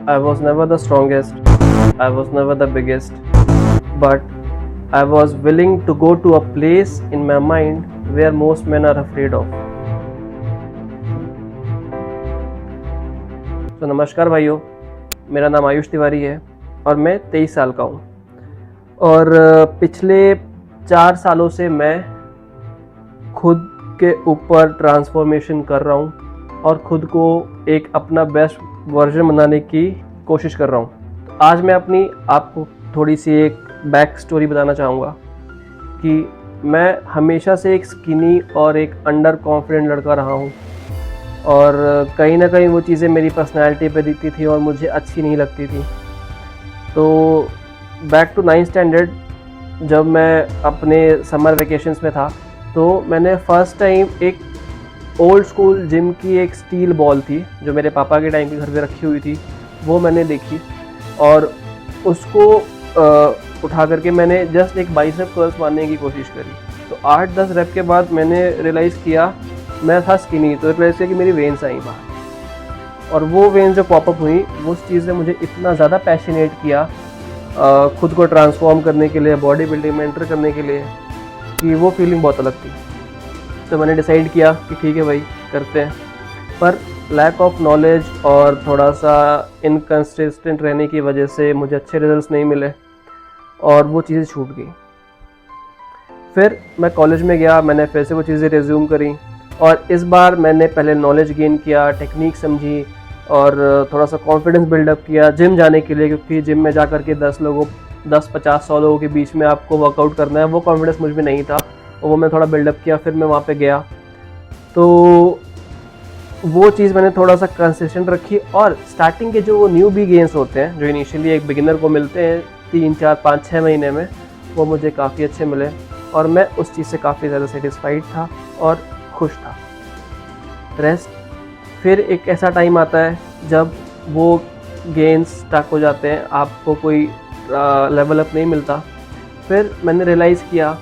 I was never the strongest, I was never the biggest, but I was willing to go to a place in my mind where most men are afraid of. तो नमस्कार भाइयों, मेरा नाम आयुष तिवारी है और मैं 23 साल का हूँ और पिछले 4 सालों से मैं खुद के ऊपर ट्रांसफॉर्मेशन कर रहा हूँ और खुद को एक अपना बेस्ट वर्जन बनाने की कोशिश कर रहा हूँ। आज मैं अपनी आपको थोड़ी सी एक बैक स्टोरी बताना चाहूँगा कि मैं हमेशा से एक स्किनी और एक अंडर कॉन्फिडेंट लड़का रहा हूँ और कहीं ना कहीं वो चीज़ें मेरी पर्सनैलिटी पे दिखती थी और मुझे अच्छी नहीं लगती थी। तो बैक टू 9th स्टैंडर्ड जब मैं अपने समर वेकेशंस में था तो मैंने फ़र्स्ट टाइम एक ओल्ड स्कूल जिम की एक स्टील बॉल थी जो मेरे पापा के टाइम पे घर पे रखी हुई थी, वो मैंने देखी और उसको उठा करके मैंने जस्ट एक बाइसेप कर्ल्स मारने की कोशिश करी। तो 8-10 रेप के बाद मैंने रियलाइज़ किया, मैं था स्किनी, तो रियलाइज़ किया कि मेरी वेन्स आई बाहर और वो वेन्स जो पॉपअप हुई वो चीज़ ने मुझे इतना ज़्यादा पैशनेट किया खुद को ट्रांसफॉर्म करने के लिए, बॉडी बिल्डिंग में एंटर करने के लिए, कि वो फीलिंग बहुत अलग थी। तो मैंने डिसाइड किया कि ठीक है भाई करते हैं, पर लैक ऑफ नॉलेज और थोड़ा सा इनकंसिस्टेंट रहने की वजह से मुझे अच्छे रिजल्ट्स नहीं मिले और वो चीज़ें छूट गई। फिर मैं कॉलेज में गया, मैंने फिर से वो चीज़ें रिज्यूम करी और इस बार मैंने पहले नॉलेज गेन किया, टेक्निक समझी और थोड़ा सा कॉन्फिडेंस बिल्डअप किया जिम जाने के लिए, क्योंकि जिम में जा कर के 10-50-100 लोगों के बीच में आपको वर्कआउट करना है, वो कॉन्फिडेंस मुझ में नहीं था और वो मैं थोड़ा बिल्डअप किया। फिर मैं वहाँ पे गया तो वो चीज़ मैंने थोड़ा सा कंसिस्टेंट रखी और स्टार्टिंग के जो वो न्यू बी गेन्स होते हैं जो इनिशियली एक बिगिनर को मिलते हैं 3-4-5-6 महीने में, वो मुझे काफ़ी अच्छे मिले और मैं उस चीज़ से काफ़ी ज़्यादा सेटिस्फाइड था और खुश था। रेस्ट फिर एक ऐसा टाइम आता है जब वो गेन्स स्टक हो जाते हैं, आपको कोई लेवल अप नहीं मिलता। फिर मैंने रियलाइज़ किया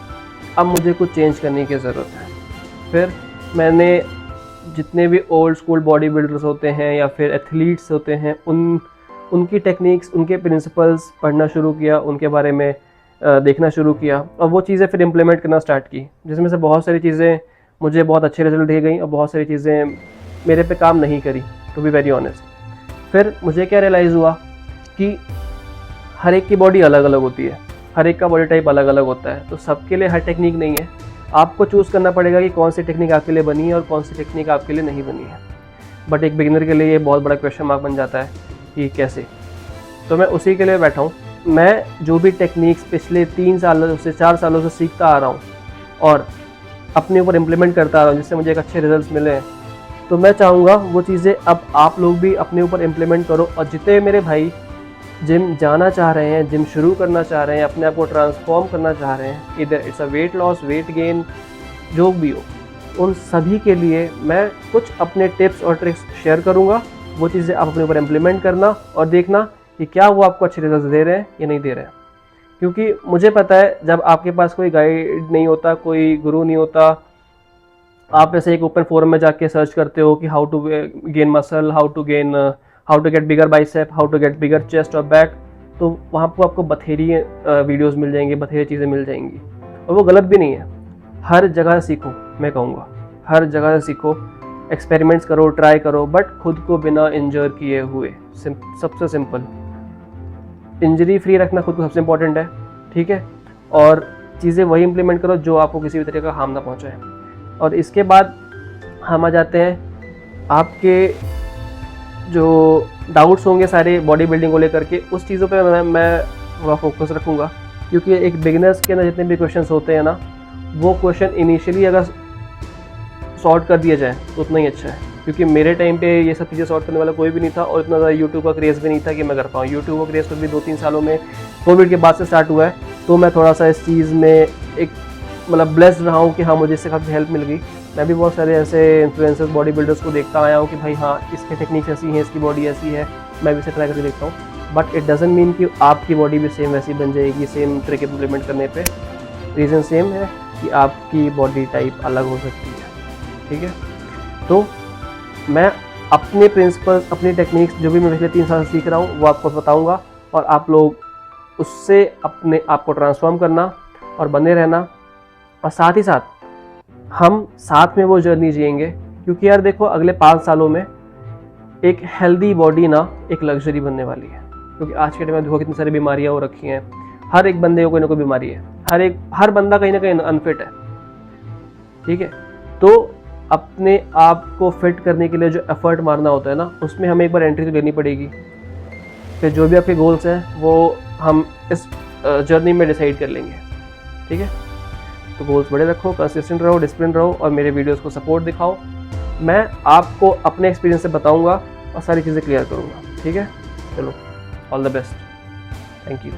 अब मुझे कुछ चेंज करने की ज़रूरत है। फिर मैंने जितने भी ओल्ड स्कूल बॉडी बिल्डर्स होते हैं या फिर एथलीट्स होते हैं उनकी टेक्निक्स, उनके प्रिंसिपल्स पढ़ना शुरू किया, उनके बारे में देखना शुरू किया और वो चीज़ें फिर इम्प्लीमेंट करना स्टार्ट की, जिसमें से बहुत सारी चीज़ें मुझे बहुत अच्छे रिजल्ट दे गई और बहुत सारी चीज़ें मेरे पे काम नहीं करी, टू बी वेरी ऑनेस्ट। फिर मुझे क्या रियलाइज़ हुआ कि हर एक की बॉडी अलग अलग होती है, हर एक का बॉडी टाइप अलग अलग होता है, तो सबके लिए हर टेक्निक नहीं है। आपको चूज़ करना पड़ेगा कि कौन सी टेक्निक आपके लिए बनी है और कौन सी टेक्निक आपके लिए नहीं बनी है। बट एक बिगिनर के लिए ये बहुत बड़ा क्वेश्चन मार्क बन जाता है कि कैसे। तो मैं उसी के लिए बैठा हूँ। मैं जो भी टेक्निक्स पिछले 3 सालों से 4 सालों से सीखता आ रहा हूँ और अपने ऊपर इम्प्लीमेंट करता आ रहा हूँ जिससे मुझे एक अच्छे रिजल्ट मिले हैं, तो मैं चाहूँगा वो चीज़ें अब आप लोग भी अपने ऊपर इम्प्लीमेंट करो। और जितने मेरे भाई जिम जाना चाह रहे हैं, जिम शुरू करना चाह रहे हैं, अपने आप को ट्रांसफॉर्म करना चाह रहे हैं, इधर it's a weight loss, weight gain, जो भी हो, उन सभी के लिए मैं कुछ अपने टिप्स और ट्रिक्स शेयर करूँगा। वो चीज़ें आप अपने ऊपर इम्प्लीमेंट करना और देखना कि क्या वो आपको अच्छे रिजल्ट दे रहे हैं या नहीं दे रहे हैं। क्योंकि मुझे पता है जब आपके पास कोई गाइड नहीं होता, कोई गुरु नहीं होता, आप ऐसे एक ओपन फोरम में जाके सर्च करते हो कि how to gain muscle, how to get bigger bicep, how to get bigger chest और बैक, तो वहाँ पर आपको बथेरी वीडियोस मिल जाएंगी, बथेरी चीज़ें मिल जाएंगी और वो गलत भी नहीं है। हर जगह सीखो, मैं कहूँगा हर जगह से सीखो, एक्सपेरिमेंट्स करो, ट्राई करो, बट खुद को बिना इंजर किए हुए। सबसे सिंपल, इंजरी फ्री रखना खुद को सबसे इम्पोर्टेंट है, ठीक है। और चीज़ें वही इम्प्लीमेंट करो जो आपको किसी भी तरीके का हार्म ना पहुँचाए। और इसके बाद हम आ जाते हैं आपके जो डाउट्स होंगे सारे बॉडी बिल्डिंग को लेकर के, उस चीज़ों पे मैं थोड़ा फोकस रखूँगा, क्योंकि एक बिगिनर्स के अंदर जितने भी क्वेश्चंस होते हैं ना, वो क्वेश्चन इनिशियली अगर सॉर्ट कर दिया जाए तो उतना ही अच्छा है। क्योंकि मेरे टाइम पे ये सब चीज़ें सॉर्ट करने वाला कोई भी नहीं था और इतना ज़्यादा यूट्यूब का क्रेज़ भी नहीं था कि मैं कर पाऊँ। यूट्यूब का क्रेज़ तो भी 2-3 सालों में कोविड के बाद से स्टार्ट हुआ है, तो मैं थोड़ा सा इस चीज़ में एक मतलब ब्लेस्ड रहा हूँ कि हाँ मुझे इससे काफ़ी हेल्प मिल गई। मैं भी बहुत सारे ऐसे इन्फ्लुएंसर्स बॉडी बिल्डर्स को देखता आया हूँ कि भाई हाँ इसकी टेक्निक्स ऐसी हैं, इसकी बॉडी ऐसी है, मैं भी इसे ट्राई करके देखता हूँ। बट इट डजंट मीन कि आपकी बॉडी भी सेम वैसी बन जाएगी सेम ट्रिक इम्प्लीमेंट करने पे। रीज़न सेम है कि आपकी बॉडी टाइप अलग हो सकती है, ठीक है। तो मैं अपने प्रिंसिपल्स, अपनी टेक्निक्स जो भी मैं पिछले 3 साल से सीख रहा हूँ वो आपको बताऊँगा, और आप लोग उससे अपने आप को ट्रांसफॉर्म करना और बने रहना, और साथ ही साथ हम साथ में वो जर्नी जिएंगे। क्योंकि यार देखो, अगले 5 सालों में एक हेल्दी बॉडी ना एक लग्जरी बनने वाली है। क्योंकि आज के टाइम में देखो कितनी सारी बीमारियाँ हो रखी हैं, हर एक बंदे को कोई ना कोई बीमारी है, हर बंदा कहीं ना कहीं अनफिट है, ठीक है। तो अपने आप को फिट करने के लिए जो एफर्ट मारना होता है ना, उसमें हमें एक बार एंट्री तो लेनी पड़ेगी। फिर जो भी आपके गोल्स हैं वो हम इस जर्नी में डिसाइड कर लेंगे, ठीक है। तो गोल्स बड़े रखो, कंसिस्टेंट रहो, डिसिप्लिन रहो, और मेरे वीडियोस को सपोर्ट दिखाओ। मैं आपको अपने एक्सपीरियंस से बताऊंगा और सारी चीज़ें क्लियर करूंगा, ठीक है। चलो, all the best, thank you.